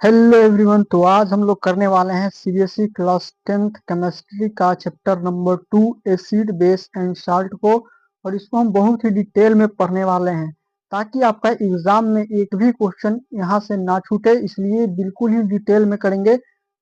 Hello everyone. तो आज हम लोग करने वाले हैं सीबीएसई क्लास 10th केमिस्ट्री का chapter number 2 acid base and salt को। और इसको हम बहुत ही डिटेल में पढ़ने वाले हैं ताकि आपका एग्जाम में एक भी क्वेश्चन यहाँ से ना छूटे, इसलिए बिल्कुल ही डिटेल में करेंगे।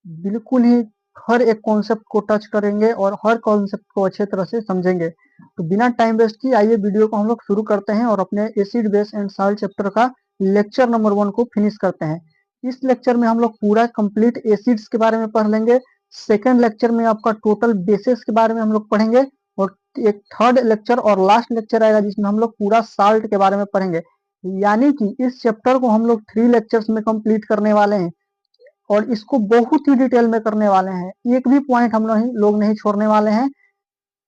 बिल्कुल ही हर एक कॉन्सेप्ट को टच करेंगे और हर कॉन्सेप्ट को अच्छे तरह से समझेंगे। तो बिना टाइम वेस्ट किए आइए वीडियो को हम लोग शुरू करते हैं और अपने acid base and salt chapter का लेक्चर नंबर 1 को फिनिश करते हैं। इस लेक्चर में हम लोग पूरा कंप्लीट एसिड्स के बारे में पढ़ लेंगे। सेकंड लेक्चर में आपका टोटल बेसिस के बारे में हम लोग पढ़ेंगे और एक थर्ड लेक्चर और लास्ट लेक्चर आएगा जिसमें हम लोग पूरा साल्ट के बारे में पढ़ेंगे। यानी कि इस चैप्टर को हम लोग 3 लेक्चर्स में कंप्लीट करने वाले हैं और इसको बहुत ही डिटेल में करने वाले हैं। एक भी पॉइंट हम लोग नहीं छोड़ने वाले हैं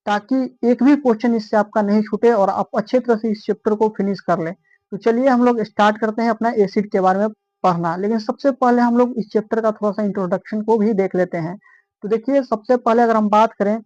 ताकि एक भी क्वेश्चन इससे आपका नहीं छूटे और आप अच्छे तरह से इस चैप्टर को फिनिश कर लें। तो चलिए हम लोग स्टार्ट करते हैं अपना एसिड के बारे में पढ़ना। लेकिन सबसे पहले हम लोग इस चैप्टर का थोड़ा सा इंट्रोडक्शन को भी देख लेते हैं। तो देखिए, सबसे पहले अगर हम बात करें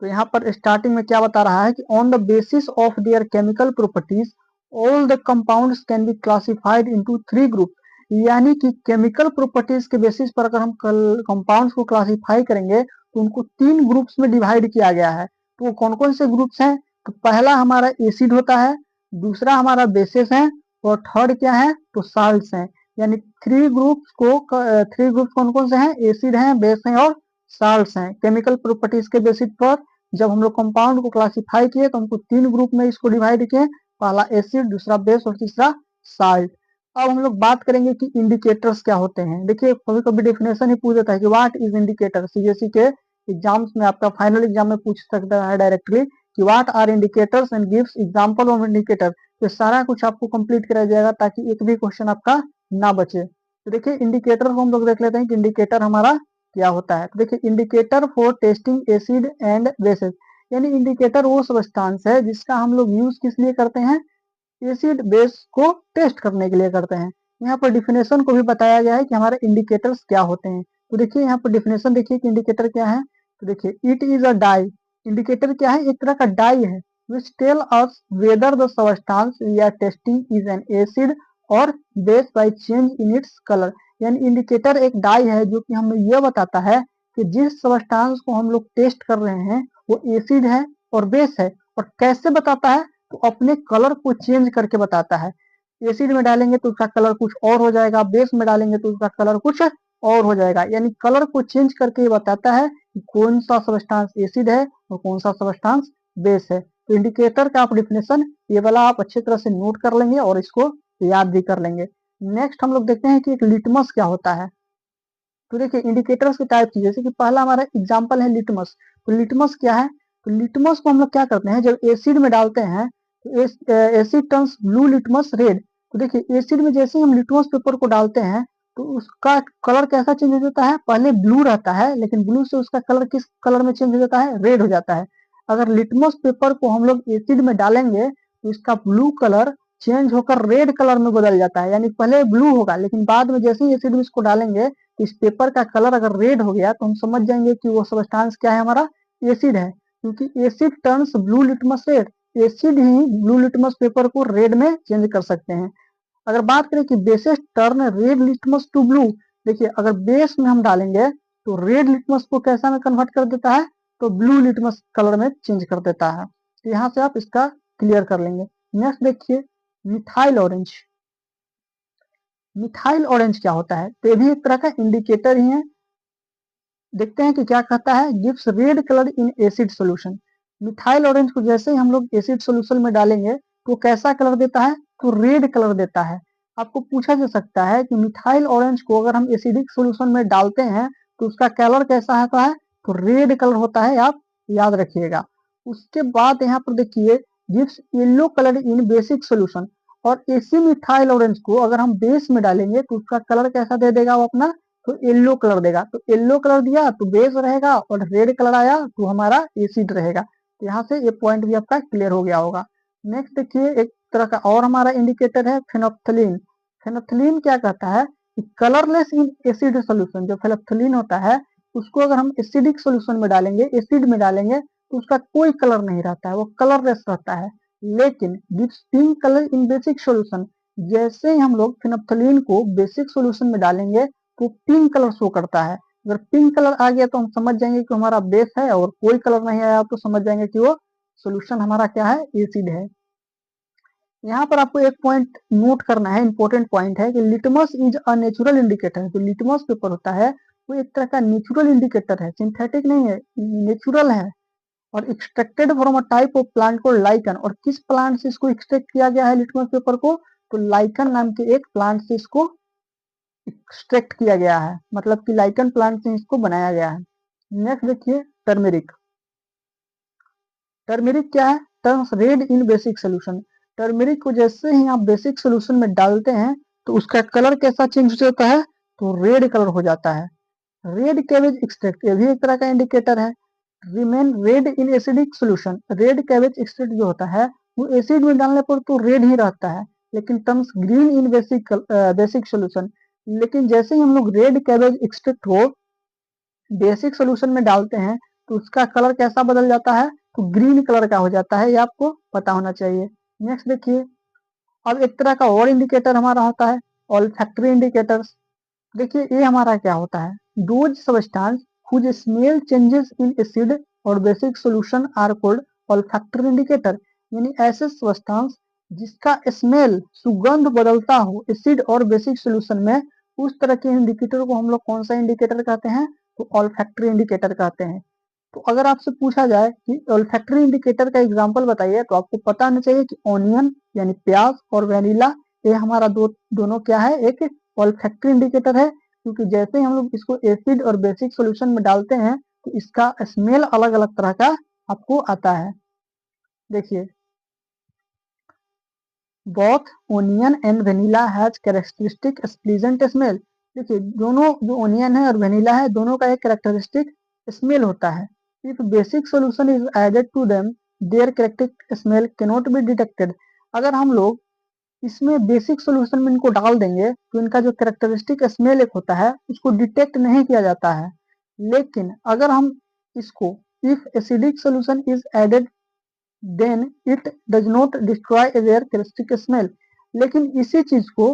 तो यहाँ पर स्टार्टिंग में क्या बता रहा है कि on the basis of their chemical properties all the compounds can be classified into 3 group. यानी कि केमिकल प्रॉपर्टीज के बेसिस पर अगर हम कंपाउंड्स को क्लासिफाई करेंगे तो उनको 3 ग्रुप्स में डिवाइड किया गया है। तो वो कौन कौन से ग्रुप्स हैं? तो पहला हमारा एसिड होता है, दूसरा हमारा बेसिस है और थर्ड क्या है? तो साल्ट्स हैं। यानी 3 ग्रुप्स कौन कौन से हैं? एसिड हैं, बेस हैं और साल्ट्स हैं। केमिकल प्रॉपर्टीज के बेसिस पर जब हम लोग कंपाउंड को क्लासिफाई किए तो हमको 3 ग्रुप में इसको डिवाइड किए, पहला एसिड, दूसरा बेस और तीसरा साल्ट। अब हम लोग बात करेंगे कि इंडिकेटर्स क्या होते हैं। देखिए, कभी कभी डेफिनेशन ही पूछ देता है कि व्हाट इज इंडिकेटर। सीबीएसई के एग्जाम्स में, आपका फाइनल एग्जाम में पूछ सकता है डायरेक्टली कि what are indicators and gives example of indicator. तो सारा कुछ आपको कंप्लीट कराया जाएगा ताकि एक भी क्वेश्चन आपका ना बचे। तो देखिए, इंडिकेटर को हम लोग देख लेते हैं कि इंडिकेटर हमारा क्या होता है। तो देखिए, indicator for testing acid and bases, यानी इंडिकेटर वो सब्सटेंस है जिसका हम लोग यूज किस लिए करते हैं? एसिड बेस को टेस्ट करने के लिए करते हैं। यहाँ पर डिफिनेशन को भी बताया गया है कि हमारे इंडिकेटर्स क्या होते हैं। तो देखिए, यहाँ पर डिफिनेशन देखिए कि इंडिकेटर क्या है। तो देखिए, it is a dye. Indicator क्या है? एक तरह का डाई है which tell us whether the substance we are testing is an acid और base by change in its colour. यानी इंडिकेटर एक डाई है जो कि हमें यह बताता है कि जिस सबस्टांस को हम लोग टेस्ट कर रहे हैं वो एसिड है और बेस है। और कैसे बताता है? तो अपने कलर को चेंज करके बताता है। एसिड में डालेंगे तो उसका कलर कुछ और हो जाएगा, बेस में डालेंगे तो उसका कलर कुछ और हो जाएगा। यानी कलर को चेंज करके ये बताता है कि कौन सा सबस्टांस एसिड है और कौन सा सबस्टांस बेस है। तो इंडिकेटर का आप डिफिनेशन ये वाला आप अच्छे तरह से नोट कर लेंगे और इसको याद भी कर लेंगे। नेक्स्ट हम लोग देखते हैं कि एक लिटमस क्या होता है। तो देखिए, इंडिकेटर्स के टाइप की, जैसे कि पहला हमारा एग्जांपल है लिटमस। तो लिटमस क्या है? तो लिटमस को हम लोग क्या करते हैं, जब एसिड में डालते हैं तो acid turns blue, litmus red. तो देखिए, एसिड में जैसे हम लिटमस पेपर को डालते हैं तो उसका कलर कैसा चेंज हो जाता है? पहले ब्लू रहता है लेकिन ब्लू से उसका कलर किस कलर में चेंज हो जाता है? रेड हो जाता है। अगर लिटमस पेपर को हम लोग एसिड में डालेंगे तो इसका ब्लू कलर चेंज होकर रेड कलर में बदल जाता है। यानी पहले ब्लू होगा लेकिन बाद में जैसे ही एसिड में इसको डालेंगे इस पेपर का कलर अगर रेड हो गया तो हम समझ जाएंगे कि वो सब्सटेंस क्या है? हमारा एसिड है, क्योंकि acid turns blue litmus red. Acid ही ब्लू लिटमस पेपर को रेड में चेंज कर सकते हैं। अगर बात करें कि bases turn red litmus to blue, देखिए अगर बेस में हम डालेंगे तो रेड लिटमस को कैसा में कन्वर्ट कर देता है? तो ब्लू लिटमस कलर में चेंज कर देता है। तो यहाँ से आप इसका क्लियर कर लेंगे। नेक्स्ट देखिए, मिथाइल ऑरेंज। मिथाइल ऑरेंज क्या होता है? तो ये भी एक तरह का इंडिकेटर ही है। देखते हैं कि क्या कहता है, gives red colour in acid solution. Methyl orange को जैसे ही हम लोग एसिड सॉल्यूशन में डालेंगे तो कैसा कलर देता है? तो रेड कलर देता है। आपको पूछा जा सकता है कि मिथाइल ऑरेंज को अगर हम एसिडिक सॉल्यूशन में डालते हैं तो उसका कलर कैसा होता है? तो रेड कलर होता है, आप याद रखिएगा। उसके बाद यहाँ पर देखिए, गिव्स येलो कलर इन बेसिक सॉल्यूशन। और इसी मिथाइल ऑरेंज को अगर हम बेस में डालेंगे तो उसका कलर कैसा दे देगा वो अपना? तो येलो कलर देगा। तो येलो कलर दिया तो बेस रहेगा और रेड कलर आया तो हमारा एसिड रहेगा। तो यहाँ से ये पॉइंट भी आपका क्लियर हो गया होगा। नेक्स्ट देखिए, एक तरह का और हमारा इंडिकेटर है फेनोप्थलीन। फेनोप्थलीन क्या कहता है कि कलरलेस इन एसिड सोल्यूशन। जो फेनोप्थलीन होता है उसको अगर हम एसिडिक सोल्यूशन में डालेंगे, एसिड में डालेंगे तो उसका कोई कलर नहीं रहता है, वो कलरलेस रहता है। लेकिन गिव्स पिंक कलर इन बेसिक सोल्यूशन। जैसे ही हम लोग फिनोप्थलीन को बेसिक सोल्यूशन में डालेंगे तो पिंक कलर शो करता है। अगर पिंक कलर आ गया तो हम समझ जाएंगे कि हमारा बेस है, और कोई कलर नहीं आया तो समझ जाएंगे कि वो सोल्यूशन हमारा क्या है, एसिड है। यहाँ पर आपको एक पॉइंट नोट करना है, इंपॉर्टेंट पॉइंट है कि litmus is a natural indicator. जो लिटमस पेपर होता है वो एक तरह का नेचुरल इंडिकेटर है, सिंथेटिक नहीं है, नेचुरल है, और extracted from a type of plant को लाइकन। और किस प्लांट से इसको एक्सट्रैक्ट किया गया है लिटमस पेपर को, तो लाइकन नाम के एक प्लांट से इसको एक्सट्रैक्ट किया गया है, मतलब कि लाइकन प्लांट से इसको बनाया गया है। नेक्स्ट देखिए टर्मेरिक। टर्मेरिक क्या है, टर्न्स रेड इन बेसिक सोल्यूशन। टर्मेरिक को जैसे ही आप बेसिक सोल्यूशन में डालते हैं तो उसका कलर कैसा चेंज हो जाता है, तो रेड कलर हो जाता है। रेड कैबेज एक्सट्रैक्ट, ये भी एक तरह का इंडिकेटर है। Remain red in acidic solution. Red cabbage extract जो होता है वो एसिड में डालने पर तो रेड ही रहता है, लेकिन terms green in basic solution. लेकिन जैसे ही हम लोग रेड कैबेज एक्सट्रैक्ट को बेसिक सोल्यूशन में डालते हैं तो उसका कलर कैसा बदल जाता है, तो ग्रीन कलर का हो जाता है, ये आपको पता होना चाहिए। नेक्स्ट देखिए, अब एक तरह का और इंडिकेटर हमारा होता है ऑल्फैक्टरी इंडिकेटर्स। देखिए ये हमारा क्या होता है, those substance whose smell changes in acid और basic solution are called olfactory indicator. यानी ऐसे सब्सटेंस जिसका स्मेल, सुगंध बदलता हो एसिड और बेसिक सॉल्यूशन में, उस तरह के इंडिकेटर को हम लोग कौन सा इंडिकेटर कहते हैं, तो ऑल्फैक्टरी इंडिकेटर कहते हैं। तो अगर आपसे पूछा जाए कि ऑल्फैक्टरी इंडिकेटर का एग्जांपल बताइए, तो आपको पता होना चाहिए कि ऑनियन यानी प्याज और वेनिला, ये हमारा दोनों क्या है, एक ऑल्फैक्टरी इंडिकेटर है। क्योंकि जैसे ही हम लोग इसको एसिड और बेसिक सॉल्यूशन में डालते हैं तो इसका स्मेल अलग अलग तरह का आपको आता है। देखिए, both onion and vanilla has characteristic pleasant smell. देखिए दोनों जो ओनियन है और वेनिला है, दोनों का एक कैरेक्टरिस्टिक स्मेल होता है। If basic solution is added to them their characteristic smell can not be detected. अगर हम लोग इसमें बेसिक सॉल्यूशन में इनको डाल देंगे तो इनका जो कैरेक्टरिस्टिक स्मेल एक होता है उसको डिटेक्ट नहीं किया जाता है। लेकिन अगर हम इसको, if acidic solution is added then it does not destroy their characteristic smell. लेकिन इसी चीज को,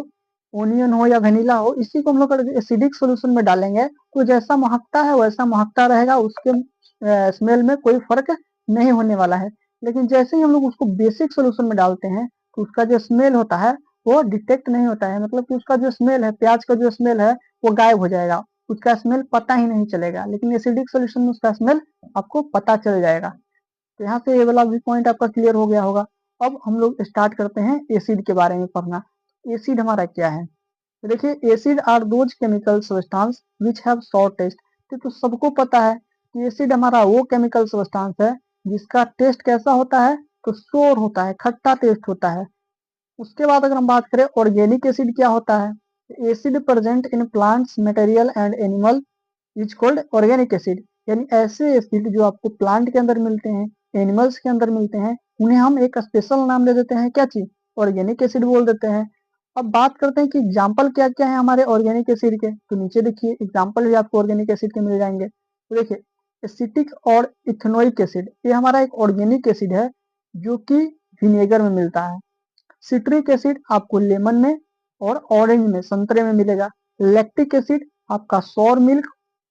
ओनियन हो या वेनिला हो, इसी को हम लोग अगर एसिडिक सॉल्यूशन में डालेंगे तो जैसा महकता है वैसा महकता रहेगा, उसके स्मेल में कोई फर्क नहीं होने वाला है। लेकिन जैसे ही हम लोग उसको बेसिक सॉल्यूशन में डालते हैं तो उसका जो स्मेल होता है वो डिटेक्ट नहीं होता है, मतलब कि उसका जो स्मेल है, प्याज का जो स्मेल है वो गायब हो जाएगा, उसका स्मेल पता ही नहीं चलेगा। लेकिन एसिडिक सॉल्यूशन में उसका स्मेल आपको पता चल जाएगा। तो यहाँ से ये वाला भी पॉइंट आपका क्लियर हो गया होगा। अब हम लोग स्टार्ट करते हैं एसिड के बारे में पढ़ना। एसिड हमारा क्या है, तो देखिए acid are those chemical substance which have sour taste. तो सबको पता है कि एसिड हमारा वो केमिकल सब्सटेंस है जिसका टेस्ट कैसा होता है, तो सोर होता है, खट्टा टेस्ट होता है। उसके बाद अगर हम बात करें ऑर्गेनिक एसिड क्या होता है, acid present in plants material and animal is called organic acid. यानी ऐसे एसिड जो आपको प्लांट के अंदर मिलते हैं, एनिमल्स के अंदर मिलते हैं, उन्हें हम एक स्पेशल नाम दे देते हैं, क्या चीज, ऑर्गेनिक एसिड बोल देते हैं। अब बात करते हैं कि एग्जाम्पल क्या क्या है हमारे ऑर्गेनिक एसिड के, तो नीचे देखिए एग्जाम्पल भी आपको ऑर्गेनिक एसिड के मिल जाएंगे। तो देखिए एसिटिक और इथेनोइक एसिड, ये हमारा एक ऑर्गेनिक एसिड है जो कि विनेगर में मिलता है। सिट्रिक एसिड आपको लेमन में और ऑरेंज में, संतरे में मिलेगा। लैक्टिक एसिड आपका सौर मिल्क,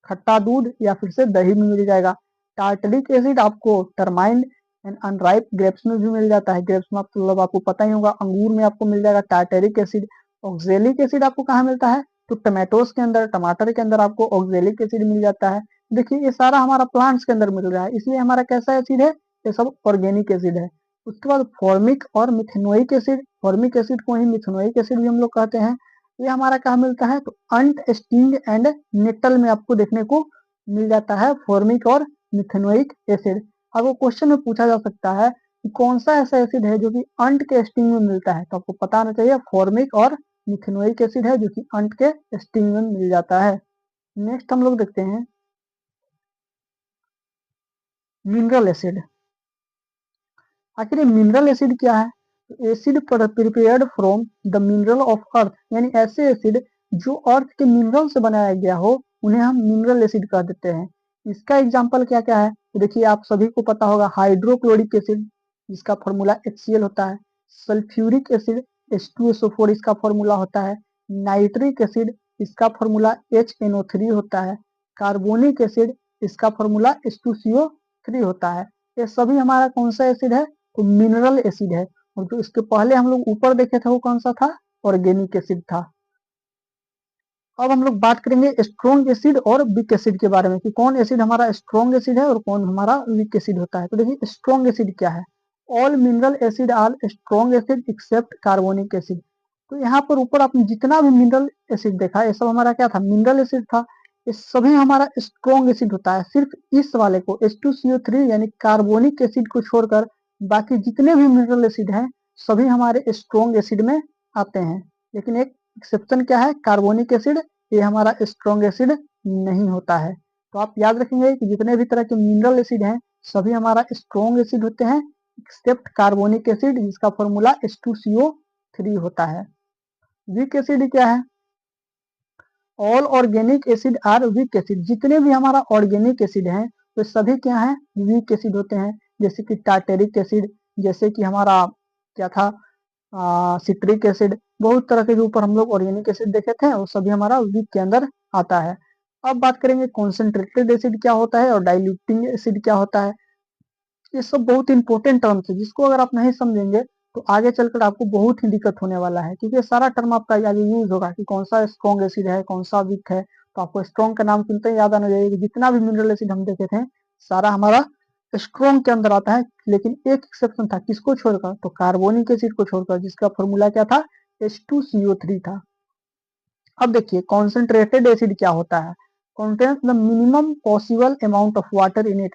खट्टा दूध या फिर से दही में मिल जाएगा। टार्टरिक एसिड आपको टर्माइन एंड अनराइप ग्रेप्स में भी मिल जाता है। ग्रेप्स में मतलब आपको पता ही होगा, अंगूर में आपको मिल जाएगा टार्टरिक एसिड। ऑक्जेलिक एसिड आपको कहाँ मिलता है, तो टमाटोस के अंदर, टमाटर के अंदर आपको ऑक्जेलिक एसिड मिल जाता है। देखिए ये सारा हमारा प्लांट्स के अंदर मिल रहा है, इसलिए हमारा कैसा एसिड है, ये सब ऑर्गेनिक एसिड है। उसके बाद फॉर्मिक और मिथेनोइक एसिड, फॉर्मिक एसिड को ही मिथेनोइक एसिड भी हम लोग कहते हैं। ये हमारा कहाँ मिलता है, तो अंट, स्टिंग एंड नेटल में आपको देखने को मिल जाता है फॉर्मिक और मिथेनोइक एसिड। आपको क्वेश्चन में पूछा जा सकता है कि कौन सा ऐसा एसिड है जो कि अंट के स्टिंग में मिलता है, तो आपको पता होना चाहिए फॉर्मिक और मिथेनोइक एसिड है जो कि अंट के स्टिंग में मिल जाता है। नेक्स्ट हम लोग देखते हैं मिनरल एसिड। आखिर मिनरल एसिड क्या है, acid prepared from the mineral of earth. यानी ऐसे एसिड जो अर्थ के मिनरल से बनाया गया हो उन्हें हम मिनरल एसिड कह देते हैं। इसका एग्जाम्पल क्या क्या है, तो देखिए आप सभी को पता होगा हाइड्रोक्लोरिक एसिड जिसका फॉर्मूला HCl होता है, सल्फ्यूरिक एसिड H2SO4 इसका फॉर्मूला होता है। नाइट्रिक एसिड इसका फॉर्मूला HNO3 होता है। कार्बोनिक एसिड इसका फॉर्मूला H2CO3 होता है। ये सभी हमारा कौन सा एसिड है? तो मिनरल एसिड है। और जो इसके पहले हम लोग ऊपर देखे थे वो कौन सा था? ऑर्गेनिक एसिड था। अब हम लोग बात करेंगे स्ट्रॉन्ग एसिड और वीक एसिड के बारे में कि कौन एसिड हमारा स्ट्रॉन्ग एसिड है और कौन हमारा वीक एसिड होता है। तो देखिए स्ट्रॉन्ग एसिड क्या है? All mineral acid are strong acid except carbonic acid. तो यहाँ पर ऊपर आपने जितना भी मिनरल एसिड देखा ये सब हमारा क्या था? मिनरल एसिड था। ये सभी हमारा स्ट्रॉन्ग एसिड होता है। सिर्फ इस वाले को H2CO3 यानी कार्बोनिक एसिड को छोड़कर बाकी जितने भी मिनरल एसिड हैं सभी हमारे स्ट्रॉन्ग एसिड में आते हैं। लेकिन एक एक्सेप्शन क्या है? कार्बोनिक एसिड, ये हमारा स्ट्रॉन्ग एसिड नहीं होता है। तो आप याद रखेंगे कि जितने भी तरह के मिनरल एसिड हैं सभी हमारा स्ट्रॉन्ग एसिड होते हैं एक्सेप्ट कार्बोनिक एसिड जिसका फॉर्मूला H2CO3 होता है। वीक एसिड क्या है? All organic acid are weak acid. जितने भी हमारा ऑर्गेनिक एसिड हैं तो सभी क्या हैं? वीक एसिड होते हैं। जैसे कि टार्टेरिक एसिड, जैसे कि हमारा क्या था सिट्रिक एसिड, बहुत तरह के जो ऊपर हम लोग ऑर्गेनिक एसिड देखे थे वो सभी हमारा वीक के अंदर आता है। अब बात करेंगे कॉन्सेंट्रेटेड एसिड क्या होता है और डाइल्यूटिंग एसिड क्या होता है। ये सब बहुत इंपॉर्टेंट टर्म्स है जिसको अगर आप नहीं समझेंगे तो आगे चलकर आपको बहुत ही दिक्कत होने वाला है, क्योंकि सारा टर्म आपका आगे यूज होगा कि कौन सा स्ट्रॉन्ग एसिड है कौन सा वीक है। तो आपको स्ट्रॉन्ग का नाम सुनते ही याद आना चाहिए कि जितना भी मिनरल एसिड हम देखे थे सारा हमारा स्ट्रॉन्ग के अंदर आता है। लेकिन एक एक्सेप्शन था, किसको छोड़कर? तो कार्बोनिक एसिड को छोड़कर, जिसका फॉर्मूला क्या था? H2CO3 था। अब देखिए कॉन्सेंट्रेटेड एसिड क्या होता है? Contains the minimum possible amount of water in it.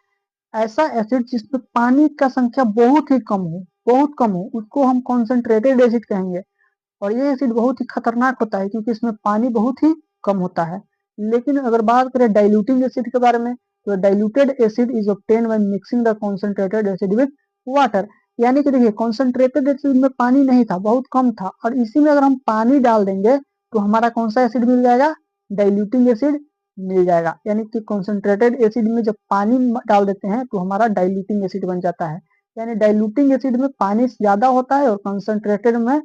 ऐसा एसिड जिसमें पानी का संख्या बहुत ही कम हो, बहुत कम हो, उसको हम कॉन्सेंट्रेटेड एसिड कहेंगे। और ये एसिड बहुत ही खतरनाक होता है क्योंकि इसमें पानी बहुत ही कम होता है। लेकिन अगर बात करें डाइल्यूटिंग एसिड के बारे में तो diluted acid is obtain when mixing the concentrated acid with water. यानी कि देखिए कॉन्सेंट्रेटेड एसिड में पानी नहीं था, बहुत कम था, और इसी में अगर हम पानी डाल देंगे तो हमारा कौन सा एसिड मिल जाएगा? डाइल्यूटिंग एसिड मिल जाएगा। यानी कि कॉन्सेंट्रेटेड एसिड में जब पानी डाल देते हैं तो हमारा डाइल्यूटिंग एसिड बन जाता है। यानी डाइल्यूटिंग एसिड में पानी ज्यादा होता है और कॉन्सेंट्रेटेड में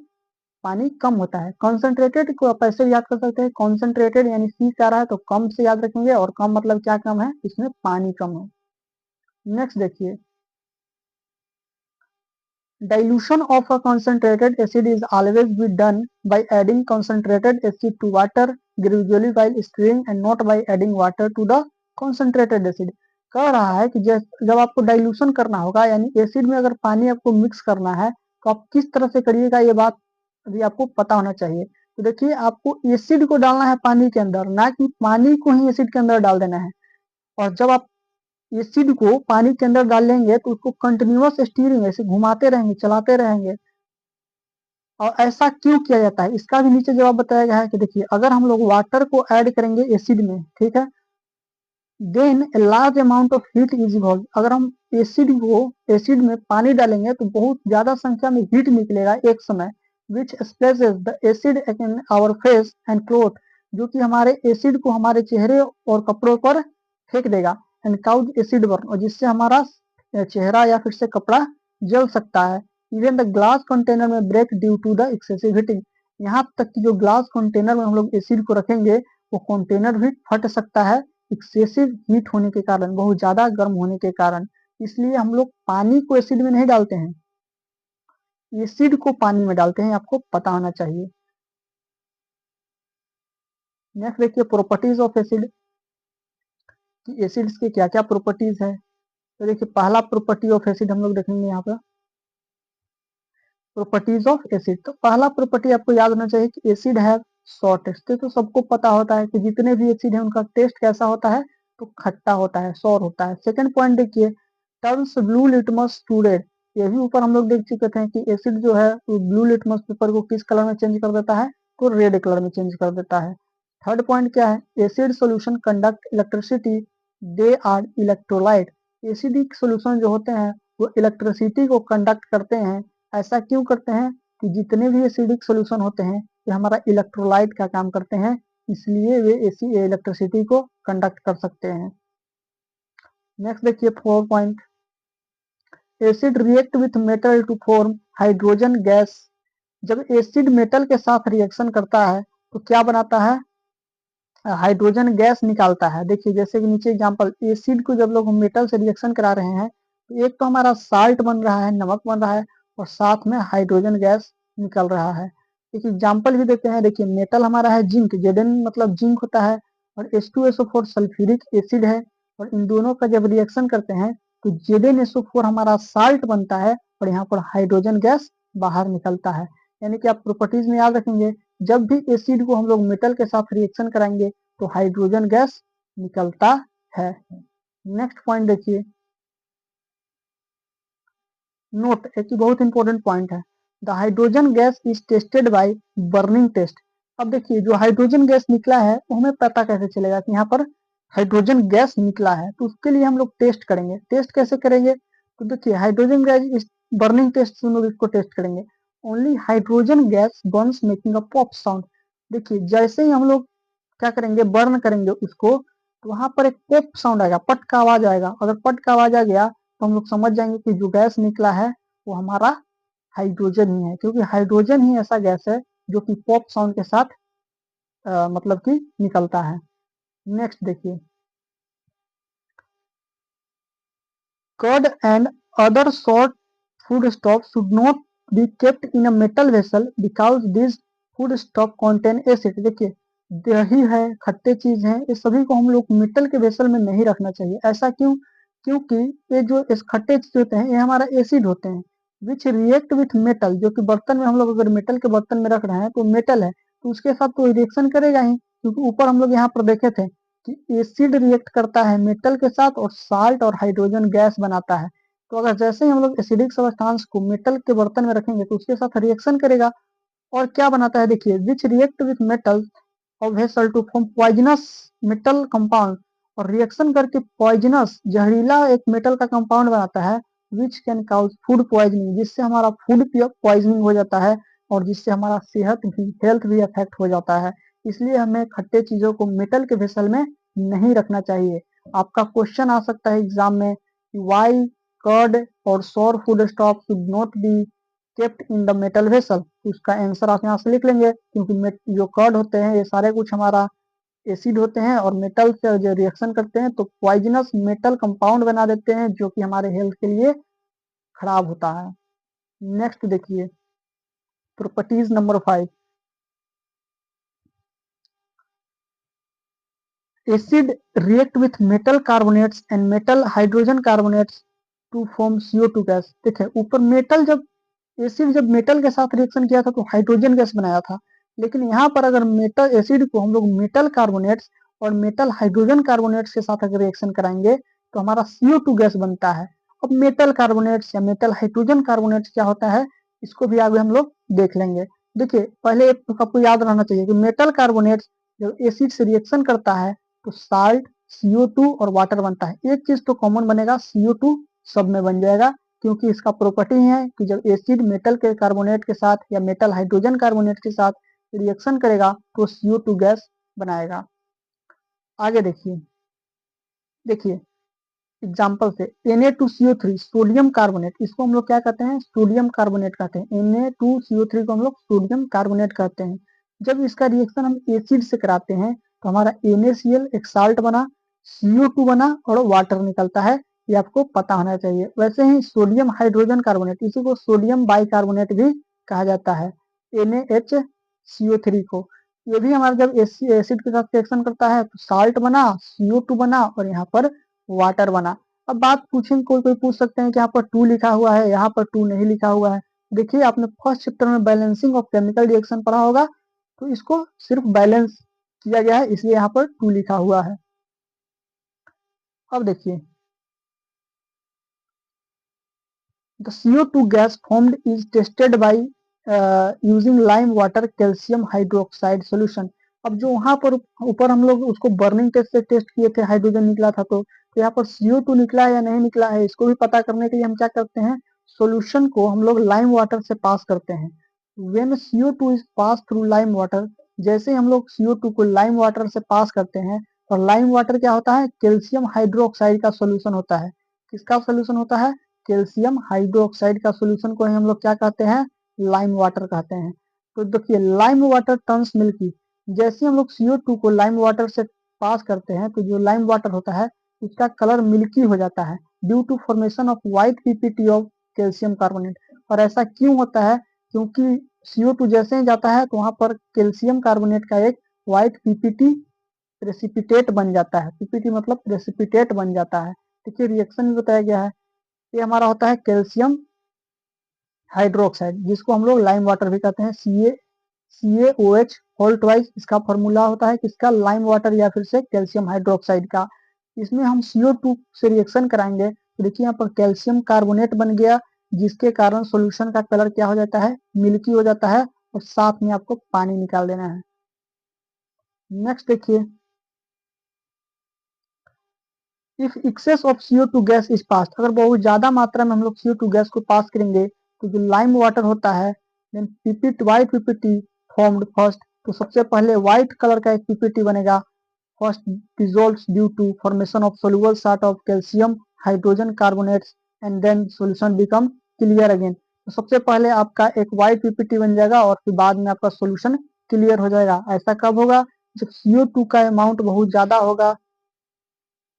पानी कम होता है। कॉन्सेंट्रेटेड को आप ऐसे याद कर सकते हैं, कॉन्सेंट्रेटेड यानी सी से आ रहा है तो कम से याद रखेंगे, और कम मतलब क्या कम है? इसमें पानी कम है। नेक्स्ट देखिए, dilution of a concentrated acid is always be done by adding concentrated acid to water gradually while stirring and not by adding water to the concentrated acid। कह रहा है कि जब आपको डाइल्यूशन करना होगा यानी एसिड में अगर पानी आपको मिक्स करना है तो आप किस तरह से करिएगा, ये बात भी आपको पता होना चाहिए। तो देखिए आपको एसिड को डालना है पानी के अंदर, ना कि पानी को ही एसिड के अंदर डाल देना है। और जब आप एसिड को पानी के अंदर डाल लेंगे तो उसको कंटिन्यूअस स्टीयरिंग ऐसे घुमाते रहेंगे, चलाते रहेंगे। और ऐसा क्यों किया जाता है इसका भी नीचे जवाब बताया गया है कि देखिए अगर हम लोग वाटर को ऐड करेंगे एसिड में, ठीक है, then a large amount of heat is evolve. अगर हम एसिड में पानी डालेंगे तो बहुत ज्यादा संख्या में हीट निकलेगा एक समय, which splashes the acid in our face and cloth, जो कि हमारे एसिड को हमारे चेहरे और कपड़ों पर फेंक देगा, एंड काउज एसिड बर्न, और जिससे हमारा चेहरा या फिर से कपड़ा जल सकता है। इवन द ग्लास कंटेनर में break due to the excessive heating. यहाँ तक कि जो ग्लास कंटेनर में हम लोग एसिड को रखेंगे वो कंटेनर भी फट सकता है एक्सेसिव हीट होने के कारण, बहुत ज्यादा गर्म होने के कारण। इसलिए हम लोग पानी को एसिड में नहीं डालते हैं, एसिड को पानी में डालते हैं, आपको पता होना चाहिए। नेक्स्ट देखिए प्रॉपर्टीज ऑफ एसिड कि एसिड्स के क्या क्या प्रॉपर्टीज है। तो देखिए पहला प्रॉपर्टी ऑफ एसिड हम लोग देखेंगे यहाँ पर प्रॉपर्टीज ऑफ एसिड। तो पहला प्रॉपर्टी आपको याद होना चाहिए कि एसिड है सॉर टेस्ट। तो सबको पता होता है कि जितने भी एसिड है उनका टेस्ट कैसा होता है? तो खट्टा होता है, सॉर होता है। सेकंड पॉइंट देखिए turns blue litmus to red. ये भी ऊपर हम लोग देख चुके थे कि एसिड जो है वो ब्लू लिटमस पेपर को किस कलर में चेंज कर देता है? तो रेड कलर में चेंज कर देता है। थर्ड पॉइंट क्या है? Acid solution conduct electricity, they are electrolyte. Acidic solution जो होते हैं वो इलेक्ट्रिसिटी को कंडक्ट करते हैं। ऐसा क्यों करते हैं? कि जितने भी एसिडिक सोल्यूशन होते हैं ये हमारा इलेक्ट्रोलाइट का काम करते हैं, इसलिए वे ऐसी इलेक्ट्रिसिटी को कंडक्ट कर सकते हैं। नेक्स्ट देखिए 4 point acid react with metal to form hydrogen gas जब एसिड मेटल के साथ रिएक्शन करता है तो क्या बनाता है, हाइड्रोजन गैस निकालता है। देखिए जैसे कि नीचे एग्जांपल, एसिड को जब लोग मेटल से रिएक्शन करा रहे हैं तो एक तो हमारा साल्ट बन रहा है, नमक बन रहा है, और साथ में हाइड्रोजन गैस निकल रहा है। एक एग्जांपल भी देते हैं। देखिए मेटल हमारा है जिंक, Zn मतलब जिंक होता है, और H2SO4 सल्फ्यूरिक एसिड है, और इन दोनों का जब रिएक्शन करते हैं तो ZnSO4 हमारा साल्ट बनता है, और यहाँ पर हाइड्रोजन गैस बाहर निकलता है। यानी कि आप प्रॉपर्टीज में याद रखेंगे, जब भी एसिड को हम लोग मेटल के साथ रिएक्शन कराएंगे तो हाइड्रोजन गैस निकलता है। नेक्स्ट पॉइंट देखिए, नोट एक बहुत इंपॉर्टेंट पॉइंट है, the hydrogen gas is tested by burning test. अब देखिए जो हाइड्रोजन गैस निकला है वो हमें पता कैसे चलेगा कि यहाँ पर हाइड्रोजन गैस निकला है, तो उसके लिए हम लोग टेस्ट करेंगे। टेस्ट कैसे करेंगे, तो देखिए हाइड्रोजन गैस इस बर्निंग टेस्ट से हम लोग इसको टेस्ट करेंगे। Only hydrogen gas Burns making a pop sound. देखिए जैसे ही हम लोग क्या करेंगे, बर्न करेंगे उसको, तो वहां पर एक पॉप साउंड आएगा, पट का आवाज आएगा। अगर पट का आवाज आ गया तो हम लोग समझ जाएंगे कि जो गैस निकला है वो हमारा हाइड्रोजन ही है, क्योंकि हाइड्रोजन ही ऐसा गैस है जो कि पॉप साउंड के साथ मतलब कि निकलता है। नेक्स्ट देखिए, curd and other sour food stock should not be kept in a metal vessel because this food stock contain acid. देखिए दही है, खट्टे चीज है, ये सभी को हम लोग मेटल के वेसल में नहीं रखना चाहिए। ऐसा क्यों, क्योंकि ये जो इस खट्टे चीज होते हैं ये हमारा एसिड होते हैं, विच रिएक्ट विथ मेटल। जो कि बर्तन में हम लोग अगर मेटल के बर्तन में रख रहे हैं तो मेटल है तो उसके साथ तो रिएक्शन करेगा ही, क्योंकि ऊपर हम लोग यहाँ पर देखे थे कि एसिड रिएक्ट करता है मेटल के साथ और साल्ट और हाइड्रोजन गैस बनाता है। तो अगर जैसे ही हम लोग एसिडिक सब्सटेंस को मेटल के बर्तन में रखेंगे तो उसके साथ रिएक्शन करेगा, और क्या बनाता है, देखिए विच रिएक्ट विथ मेटल और vessel to form poisonous metal compound, और रिएक्शन करके पॉइजनस जहरीला एक मेटल का कंपाउंड बनाता है, which can cause food poisoning, जिससे हमारा फूड पॉइजनिंग हो जाता है और जिससे हमारा सेहत भी, हेल्थ भी अफेक्ट हो जाता है। इसलिए हमें खट्टे चीजों को मेटल के वेसल में नहीं रखना चाहिए। आपका क्वेश्चन आ सकता है एग्जाम में, वाई कर्ड और सौर food stock should not be kept in the metal vessel. उसका आंसर आप यहाँ से लिख लेंगे, क्योंकि जो कर्ड होते हैं ये सारे कुछ हमारा एसिड होते हैं और मेटल से जो रिएक्शन करते हैं तो पॉइजनस मेटल कंपाउंड बना देते हैं जो कि हमारे हेल्थ के लिए खराब होता है। नेक्स्ट देखिए, properties number 5, acid react with metal carbonates and metal hydrogen carbonates to form CO2 gas. देखिए ऊपर मेटल जब एसिड जब मेटल के साथ रिएक्शन किया था तो हाइड्रोजन गैस बनाया था, लेकिन यहाँ पर अगर मेटल एसिड को हम लोग मेटल कार्बोनेट्स और मेटल हाइड्रोजन कार्बोनेट्स के साथ अगर रिएक्शन कराएंगे तो हमारा CO2 गैस बनता है। अब मेटल कार्बोनेट्स या मेटल हाइड्रोजन कार्बोनेट्स क्या होता है, इसको भी आगे हम लोग देख लेंगे। देखिए पहले एक तो आपको याद रहना चाहिए कि मेटल कार्बोनेट्स जब एसिड से रिएक्शन करता है तो साल्ट, CO2 और वाटर बनता है। एक चीज तो कॉमन बनेगा, CO2 सब में बन जाएगा, क्योंकि इसका प्रॉपर्टी है कि जब एसिड मेटल के कार्बोनेट के साथ या मेटल हाइड्रोजन कार्बोनेट के साथ रिएक्शन करेगा तो CO2 गैस बनाएगा। आगे देखिए, देखिए एग्जाम्पल से Na2CO3 सोडियम कार्बोनेट, इसको हम लोग क्या कहते हैं, सोडियम कार्बोनेट कहते हैं। Na2CO3 को हम लोग सोडियम कार्बोनेट कहते हैं। जब इसका रिएक्शन हम एसिड से कराते हैं तो हमारा NaCl एक साल्ट बना, CO2 बना और वाटर निकलता है, ये आपको पता होना चाहिए। वैसे ही सोडियम हाइड्रोजन कार्बोनेट, इसी को सोडियम बाइकार्बोनेट भी कहा जाता है, NaHCO3 को। ये भी हमारा जब एसिड के साथ रिएक्शन करता है तो साल्ट बना, CO2 बना और यहाँ पर वाटर बना। अब बात पूछेंगे, कोई कोई पूछ सकते हैं कि यहाँ पर 2 लिखा हुआ है, यहाँ पर 2 नहीं लिखा हुआ है। देखिए आपने फर्स्ट चैप्टर में बैलेंसिंग ऑफ केमिकल रिएक्शन पढ़ा होगा, तो इसको सिर्फ बैलेंस किया गया है इसलिए यहाँ पर 2 लिखा हुआ है। अब देखिए, the CO2 gas formed is tested by using lime water calcium hydroxide solution. अब जो वहां पर ऊपर हम लोग उसको बर्निंग टेस्ट से टेस्ट किए थे, हाइड्रोजन निकला था, तो यहाँ पर CO2 निकला है या नहीं निकला है इसको भी पता करने के लिए हम क्या करते हैं, सोल्यूशन को हम लोग लाइम वाटर से पास करते हैं। When CO2 is pass through lime water, जैसे हम लोग CO2 को लाइम वाटर से पास करते हैं, और लाइम वाटर क्या होता है, कैल्शियम हाइड्रोक्साइड का सोल्यूशन होता है। किसका सोल्यूशन होता है, कैल्शियम हाइड्रोक्साइड का सोल्यूशन को हम लोग क्या कहते हैं, लाइम वाटर कहते हैं। तो देखिए लाइम वाटर टर्न्स मिल्की, जैसे हम लोग CO2 को लाइम वाटर से पास करते हैं तो जो लाइम वाटर होता है उसका कलर मिल्की हो जाता है due to formation of white PPT of calcium carbonate. और ऐसा क्यों होता है? क्योंकि CO2 जैसे ही जाता है तो वहां पर कैल्शियम कार्बोनेट का एक व्हाइट पीपीटी प्रेसिपिटेट बन जाता है। पीपीटी मतलब प्रेसिपिटेट बन जाता है। देखिए रिएक्शन भी बताया गया है। ये हमारा होता है कैल्शियम हाइड्रोक्साइड, जिसको हम लोग लाइम वाटर भी कहते हैं। CaOH होल ट्वाइस इसका फॉर्मूला होता है किसका? लाइम वाटर या फिर से कैल्शियम हाइड्रोक्साइड का। इसमें हम CO2 से रिएक्शन कराएंगे तो देखिए यहाँ पर कैल्शियम कार्बोनेट बन गया, जिसके कारण सॉल्यूशन का कलर क्या हो जाता है? मिल्की हो जाता है, और साथ में आपको पानी निकाल देना है। नेक्स्ट देखिए, if excess of CO2 gas is pass, अगर बहुत ज्यादा मात्रा में हम लोग CO2 गैस को पास करेंगे तो जो लाइम वाटर होता है then white PPT formed first, तो सबसे पहले व्हाइट कलर का एक पीपीटी बनेगा। First dissolves due to formation of soluble salt of calcium hydrogen carbonates and then solution become clear again। तो सबसे पहले आपका एक व्हाइट पीपीटी बन जाएगा और फिर बाद में आपका सॉल्यूशन क्लियर हो जाएगा। ऐसा कब होगा? जब CO2 का अमाउंट बहुत ज्यादा होगा,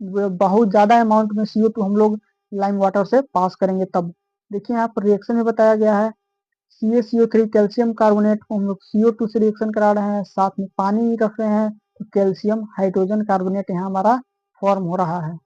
बहुत ज्यादा अमाउंट में CO2 हम लोग लाइम वाटर से पास करेंगे तब। देखिए यहाँ पर रिएक्शन में बताया गया है CaCO3 कैल्शियम कार्बोनेट को हम लोग CO2 से रिएक्शन करा रहे हैं, साथ में पानी रख रहे हैं, तो कैल्शियम हाइड्रोजन कार्बोनेट यहाँ हमारा फॉर्म हो रहा है।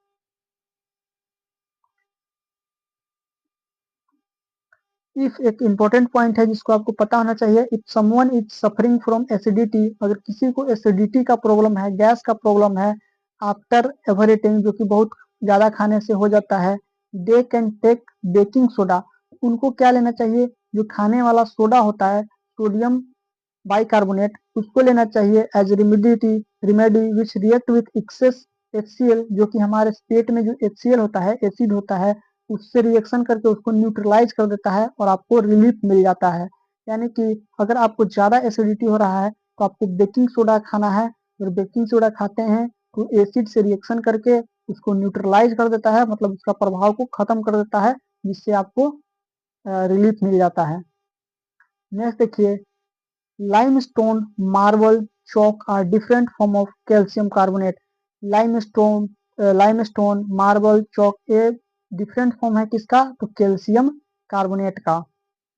इफ एक इंपॉर्टेंट पॉइंट है जिसको आपको पता होना चाहिए, if someone is suffering from acidity, अगर किसी को एसिडिटी का प्रॉब्लम है, गैस का प्रॉब्लम है आफ्टर एवरीथिंग, जो कि बहुत ज्यादा खाने से हो जाता है, they can take baking soda. उनको क्या लेना चाहिए? जो खाने वाला सोडा होता है सोडियम बाइकार्बोनेट, उसको लेना चाहिए as remedy which react with excess HCl, जो कि हमारे पेट में जो HCl होता है, एसिड होता है, उससे रिएक्शन करके उसको न्यूट्रलाइज कर देता है और आपको रिलीफ मिल जाता है। यानी कि अगर आपको ज्यादा एसिडिटी हो रहा है तो आपको बेकिंग सोडा खाना है। अगर बेकिंग सोडा खाते हैं तो एसिड से रिएक्शन करके उसको न्यूट्रलाइज कर देता है, मतलब उसका प्रभाव को खत्म कर देता है, जिससे आपको रिलीफ मिल जाता है। नेक्स्ट देखिए, limestone, marble, chalk are different form of calcium carbonate। limestone, marble, chalk ये डिफरेंट फॉर्म है किसका? तो कैल्शियम कार्बोनेट का।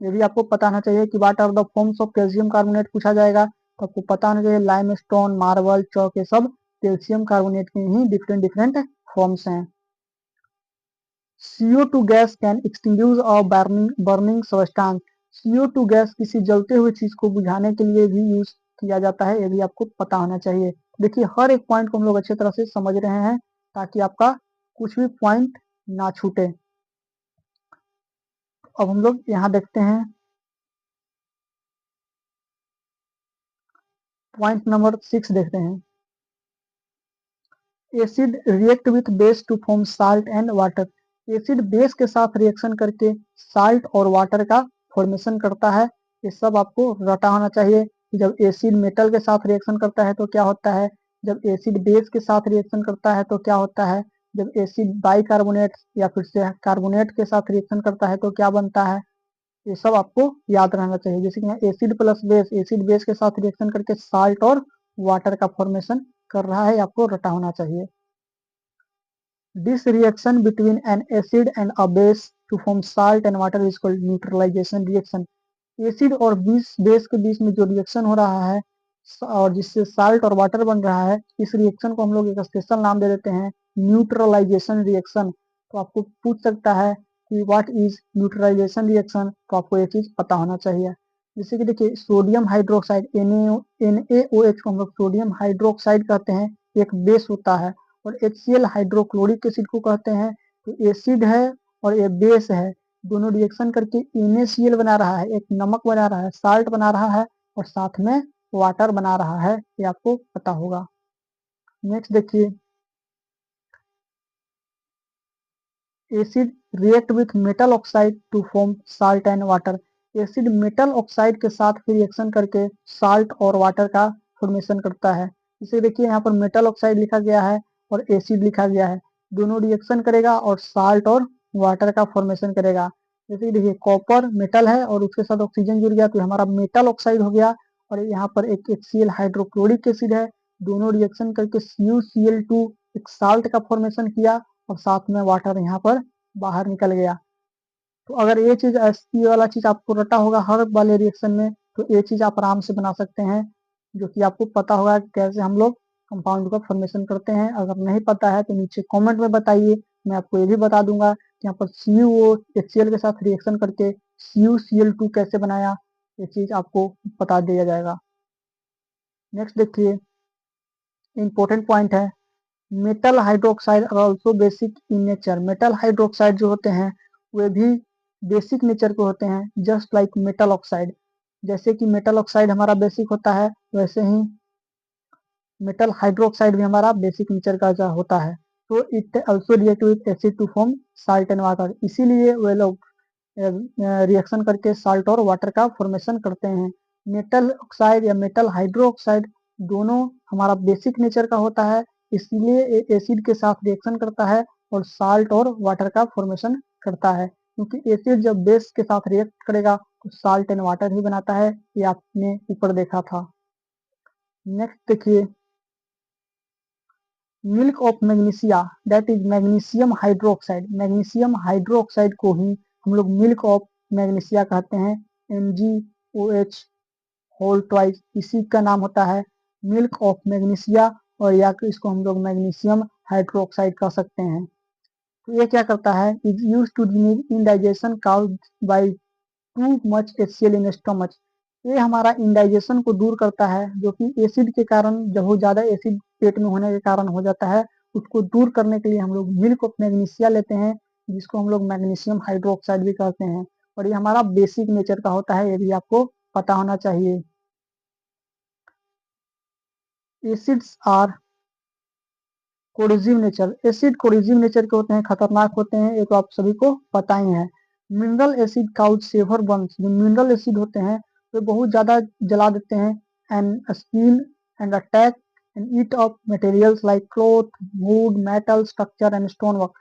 ये भी आपको पता होना चाहिए कि what are the forms of calcium carbonate पूछा जाएगा तो आपको पता होना चाहिए लाइमस्टोन, मार्बल, चॉक ये सब कैल्शियम कार्बोनेट के ही डिफरेंट डिफरेंट फॉर्म्स हैं। CO2 gas can extinguish a burning substance. CO2 gas किसी जलते हुए चीज को बुझाने के लिए भी यूज किया जाता है, ये भी आपको पता होना चाहिए। देखिए हर एक पॉइंट को हम लोग अच्छे तरह से समझ रहे हैं ताकि आपका कुछ भी पॉइंट ना छूटे। अब हम लोग यहाँ देखते हैं पॉइंट नंबर 6 देखते हैं। Acid react with base to form salt and water. Acid base के साथ रिएक्शन करके साल्ट और वाटर का फॉर्मेशन करता है। ये सब आपको रटा होना चाहिए कि जब एसिड मेटल के साथ रिएक्शन करता है तो क्या होता है, जब एसिड बेस के साथ रिएक्शन करता है तो क्या होता है, जब एसिड बाइकार्बोनेट या फिर से कार्बोनेट के साथ रिएक्शन करता है तो क्या बनता है, ये सब आपको याद रहना चाहिए। जैसे कि acid plus base, acid base के साथ रिएक्शन करके साल्ट और वाटर का फॉर्मेशन कर रहा है, आपको रटा होना चाहिए। This reaction between an acid and a base to form salt and water is called neutralization reaction। Acid और बेस के बीच में जो रिएक्शन हो रहा है और जिससे साल्ट और वाटर बन रहा है, इस रिएक्शन को हम लोग एक स्पेशल नाम दे देते हैं न्यूट्रलाइजेशन रिएक्शन। तो आपको पूछ सकता है कि व्हाट इज न्यूट्रलाइजेशन रिएक्शन, तो आपको ये चीज पता होना चाहिए। जैसे कि देखिए सोडियम हाइड्रोक्साइड NaOH को हम लोग सोडियम हाइड्रोक्साइड कहते हैं, एक बेस होता है, और HCl हाइड्रोक्लोरिक एसिड को कहते हैं। तो एसिड है और ये बेस है, दोनों रिएक्शन करके NaCl बना रहा है, एक नमक बना रहा है, साल्ट बना रहा है, और साथ में वाटर बना रहा है, ये आपको पता होगा। नेक्स्ट देखिए, acid react with metal oxide to form salt and water. Acid metal oxide के साथ फिर रिएक्शन करके साल्ट और वाटर का फॉर्मेशन करता है। इसे देखिए यहाँ पर मेटल ऑक्साइड लिखा गया है और एसिड लिखा गया है, दोनों रिएक्शन करेगा और साल्ट और वाटर का फॉर्मेशन करेगा। जैसे कि देखिए कॉपर मेटल है और उसके साथ ऑक्सीजन जुड़ गया तो हमारा मेटल ऑक्साइड हो गया, और यहाँ पर एक HCl हाइड्रोक्लोरिक एसिड है, दोनों रिएक्शन करके CuCl2 एक साल्ट का फॉर्मेशन किया और साथ में वाटर यहाँ पर बाहर निकल गया। तो अगर ये चीज ये वाला चीज आपको रटा होगा हर वाले रिएक्शन में, तो ये चीज आप आराम से बना सकते हैं, जो कि आपको पता होगा कि कैसे हम लोग कंपाउंड का फॉर्मेशन करते हैं। अगर नहीं पता है तो नीचे कमेंट में बताइए, मैं आपको ये भी बता दूंगा कि यहाँ पर CuO HCl के साथ रिएक्शन करके CuCl2 कैसे बनाया, ये चीज आपको बता दिया जाएगा। नेक्स्ट देखिए इंपॉर्टेंट पॉइंट है, metal hydroxide are also basic in nature. Metal hydroxide जो होते हैं वे भी बेसिक नेचर के होते हैं, जस्ट लाइक मेटल ऑक्साइड। जैसे कि मेटल ऑक्साइड हमारा बेसिक होता है, वैसे ही मेटल हाइड्रोक्साइड भी हमारा बेसिक नेचर का जो होता है। तो it also react with acid to form salt and water, इसीलिए वे लोग रिएक्शन करके साल्ट और वाटर का फॉर्मेशन करते हैं। मेटल ऑक्साइड या मेटल हाइड्रोक्साइड दोनों हमारा बेसिक नेचर का होता है, इसलिए एसिड के साथ रिएक्शन करता है और साल्ट और वाटर का फॉर्मेशन करता है, क्योंकि एसिड जब बेस के साथ रिएक्ट करेगा तो साल्ट एंड वाटर ही बनाता है, ये आपने ऊपर देखा था। नेक्स्ट देखिए milk of magnesia, that is magnesium hydroxide. Magnesium hydroxide को ही हम लोग मिल्क ऑफ मैग्नीशिया कहते हैं, MgOH होल ट्वाइस, इसी का नाम होता है मिल्क ऑफ मैग्नीशिया, और या इसको हम लोग मैग्नीशियम हाइड्रोक्साइड कह सकते हैं। तो ये क्या करता है, is use to remove indigestion cause by too much HCl in stomach. ये हमारा इंडाइजेशन को दूर करता है, जो कि एसिड के कारण, जब बहुत ज्यादा एसिड पेट में होने के कारण हो जाता है, उसको दूर करने के लिए हम लोग मिल्क ऑफ मैग्नीशिया लेते हैं, जिसको हम लोग मैग्नीशियम हाइड्रोक्साइड भी कहते हैं, और ये हमारा बेसिक नेचर का होता है, ये भी आपको पता होना चाहिए। Acids are corrosive nature, acid corrosive nature के होते हैं, खतरनाक होते हैं, ये तो आप सभी को पता ही है। Mineral acid cause severe burns, जो मिनरल एसिड होते हैं वे बहुत ज्यादा जला देते हैं, and spin and attack and eat up materials like cloth, wood, metal structure and stone work.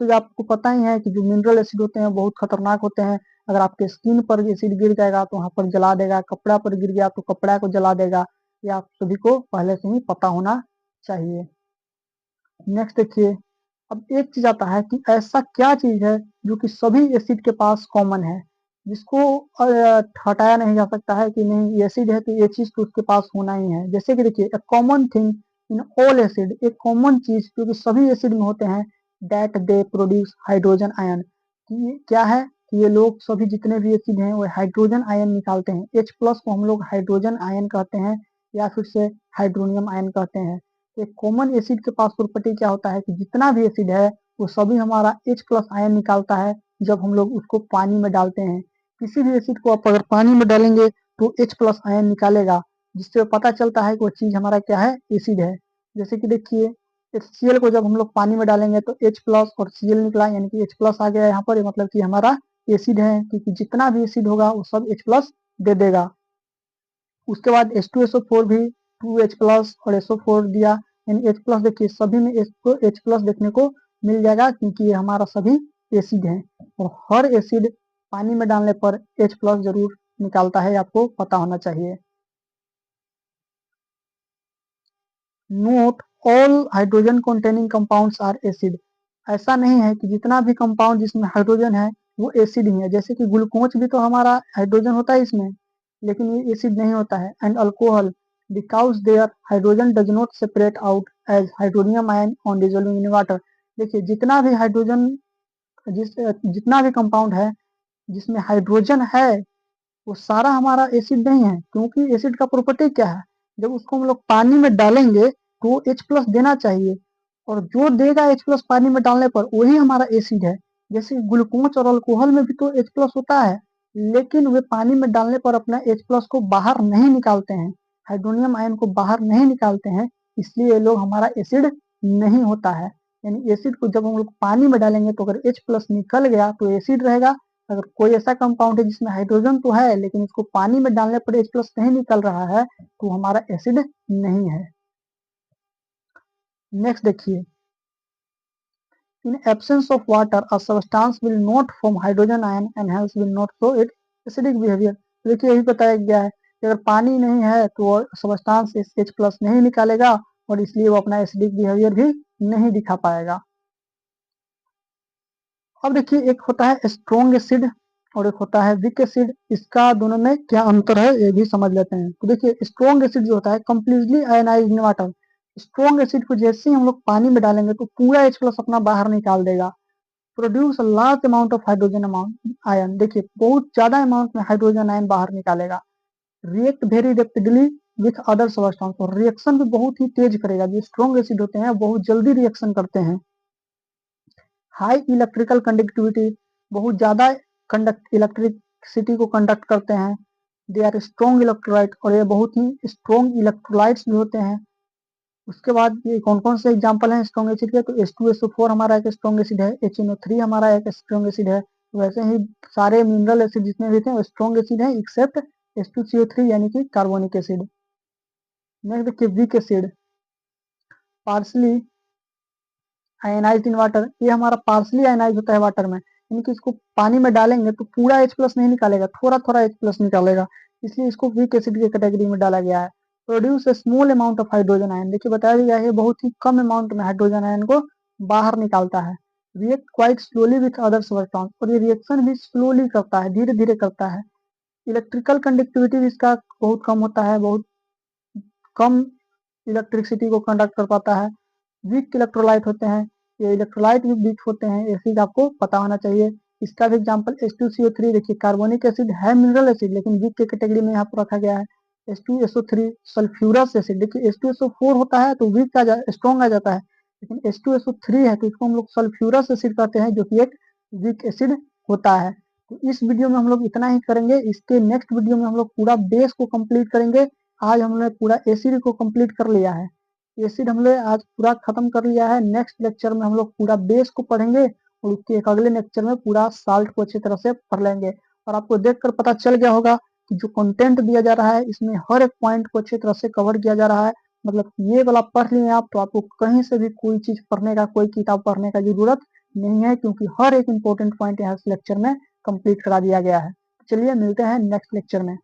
तो ये आपको पता ही है कि जो मिनरल एसिड होते हैं बहुत खतरनाक होते हैं, अगर आपके स्किन पर एसिड गिर जाएगा तो वहां पर जला देगा, कपड़ा पर गिर गया तो कपड़ा को जला देगा, ये आप सभी को पहले से ही पता होना चाहिए। नेक्स्ट देखिए, अब एक चीज आता है कि ऐसा क्या चीज है जो कि सभी एसिड के पास कॉमन है, जिसको हटाया नहीं जा सकता है कि नहीं ये एसिड है तो ये चीज तो उसके पास होना ही है। जैसे कि देखिए a common thing in all acid, एक कॉमन चीज जो कि सभी एसिड में होते हैं, that they produce hydrogen ion. कि ये क्या है कि ये लोग सभी जितने भी एसिड हैं वो हाइड्रोजन आयन निकालते हैं। H प्लस को हम लोग हाइड्रोजन आयन कहते हैं, या फिर से हाइड्रोनियम आयन कहते हैं। एक कॉमन एसिड के पास प्रॉपर्टी क्या होता है कि जितना भी एसिड है वो सभी हमारा H प्लस आयन निकालता है जब हम लोग उसको पानी में डालते हैं। किसी भी एसिड को आप अगर पानी में डालेंगे तो H प्लस आयन निकालेगा, जिससे पता चलता है कि वो चीज हमारा क्या है, एसिड है। जैसे कि देखिए HCl को जब हम लोग पानी में डालेंगे तो H प्लस और Cl निकला, यानी कि H प्लस आ गया यहाँ पर, मतलब कि हमारा एसिड है, क्योंकि जितना भी एसिड होगा वो सब H प्लस दे देगा। उसके बाद H2SO4 भी 2H प्लस और SO4 दिया, यानी H प्लस देखिए सभी में H प्लस देखने को मिल जाएगा, क्योंकि ये हमारा सभी एसिड है, और हर एसिड पानी में डालने पर H प्लस जरूर निकालता है, आपको पता होना चाहिए। Note all hydrogen containing compounds are acid, ऐसा नहीं है कि जितना भी कंपाउंड जिसमें हाइड्रोजन है वो एसिड ही है। जैसे कि ग्लूकोज भी तो हमारा हाइड्रोजन होता है इसमें, लेकिन ये एसिड नहीं होता है। And alcohol, because their hydrogen does not separate out as hydronium ion on dissolving in water. देखिए जितना भी हाइड्रोजन जितना भी कंपाउंड है जिसमें हाइड्रोजन है वो सारा हमारा एसिड नहीं है, क्योंकि एसिड का प्रॉपर्टी क्या है, जब उसको हम लोग पानी में डालेंगे तो वो H प्लस देना चाहिए, और जो देगा H प्लस पानी में डालने पर वही हमारा एसिड है। जैसे ग्लूकोज और अल्कोहल में भी तो H प्लस होता है, लेकिन वे पानी में डालने पर अपना H प्लस को बाहर नहीं निकालते हैं, हाइड्रोनियम आयन को बाहर नहीं निकालते हैं, इसलिए ये लोग हमारा एसिड नहीं होता है। यानी एसिड को जब हम लोग पानी में डालेंगे तो अगर H प्लस निकल गया तो एसिड रहेगा। अगर कोई ऐसा कंपाउंड है जिसमें हाइड्रोजन तो है लेकिन उसको पानी में डालने पर H प्लस नहीं निकल रहा है तो हमारा एसिड नहीं है। नेक्स्ट देखिए, In absence of water, a substance will not form hydrogen ion and hence will not show its acidic behavior. देखिए यही बताया गया है कि अगर पानी नहीं है तो वो सबस्टांस H प्लस नहीं निकालेगा और इसलिए वो अपना एसिडिक बिहेवियर भी नहीं दिखा पाएगा। अब देखिए एक होता है स्ट्रॉन्ग एसिड और एक होता है वीक एसिड, इसका दोनों में क्या अंतर है ये भी समझ लेते हैं। तो देखिए स्ट्रॉन्ग एसिड जो होता है completely ionised in water. Strong acid को जैसे ही हम लोग पानी में डालेंगे तो पूरा H प्लस अपना बाहर निकाल देगा। Produce large amount of hydrogen amount ion, देखिए बहुत ज्यादा अमाउंट में हाइड्रोजन आयन बाहर निकालेगा। React very rapidly with other substance, और रिएक्शन भी बहुत ही तेज करेगा। जो स्ट्रॉन्ग एसिड होते हैं बहुत जल्दी रिएक्शन करते हैं। हाई इलेक्ट्रिकल कंडक्टिविटी, बहुत ज्यादा इलेक्ट्रिसिटी को कंडक्ट करते हैं। दे आर स्ट्रॉन्ग इलेक्ट्रोलाइट, और ये बहुत ही स्ट्रॉन्ग इलेक्ट्रोलाइट्स भी होते हैं। उसके बाद ये कौन कौन से एग्जांपल हैं स्ट्रॉन्ग एसिड के, तो H2SO4 हमारा एक स्ट्रॉन्ग एसिड है, HNO3 हमारा एक स्ट्रॉन्ग एसिड है। वैसे ही सारे मिनरल एसिड जितने भी थे वो स्ट्रॉन्ग एसिड है एक्सेप्ट H2CO3 यानी कि कार्बोनिक एसिड। नेक्स्ट देखिए weak acid, partially ionised in water, ये हमारा पार्सली आयनाइज होता है वाटर में, यानी कि इसको पानी में डालेंगे तो पूरा H प्लस नहीं निकालेगा, थोड़ा थोड़ा H प्लस निकालेगा, इसलिए इसको वीक एसिड की कैटेगरी में डाला गया है। Produce a small amount of hydrogen ion, देखिए बताया गया है बहुत ही कम अमाउंट में हाइड्रोजन आयन को बाहर निकालता है। React quite slowly with other substance, और ये रिएक्शन भी स्लोली करता है, धीरे धीरे करता है। इलेक्ट्रिकल कंडक्टिविटी इसका बहुत कम होता है, बहुत कम इलेक्ट्रिसिटी को कंडक्ट कर पाता है। वीक इलेक्ट्रोलाइट होते हैं, ये इलेक्ट्रोलाइट भी वीक होते हैं, ये चीज आपको पता होना चाहिए। इसका भी एग्जांपल H2CO3, देखिए कार्बोनिक एसिड है मिनरल एसिड लेकिन वीक के कैटेगरी में यहाँ पर रखा गया है। H2SO3 सल्फ्यूरस एसिड, देखिए H2SO4 होता है तो वीक स्ट्रॉन्ग आ जाता है, लेकिन H2SO3 है तो इसको हम लोग सल्फ्यूरस एसिड कहते हैं जो कि एक वीक एसिड होता है। तो इस वीडियो में हम लोग इतना ही करेंगे, इसके नेक्स्ट वीडियो में हम लोग पूरा बेस को कंप्लीट करेंगे। आज हमने पूरा एसिड को कंप्लीट कर लिया है, एसिड हमने आज पूरा खत्म कर लिया है। नेक्स्ट लेक्चर में हम लोग पूरा बेस को पढ़ेंगे और उसके एक अगले लेक्चर में पूरा साल्ट को अच्छी तरह से पढ़ लेंगे। और आपको देखकर पता चल गया होगा कि जो कंटेंट दिया जा रहा है इसमें हर एक पॉइंट को अच्छी तरह से कवर किया जा रहा है। मतलब ये वाला पढ़ लिए आप तो आपको कहीं से भी कोई चीज पढ़ने का, कोई किताब पढ़ने का जरूरत नहीं है, क्योंकि हर एक इंपॉर्टेंट पॉइंट यहाँ इस लेक्चर में कंप्लीट करा दिया गया है। चलिए मिलते हैं नेक्स्ट लेक्चर में।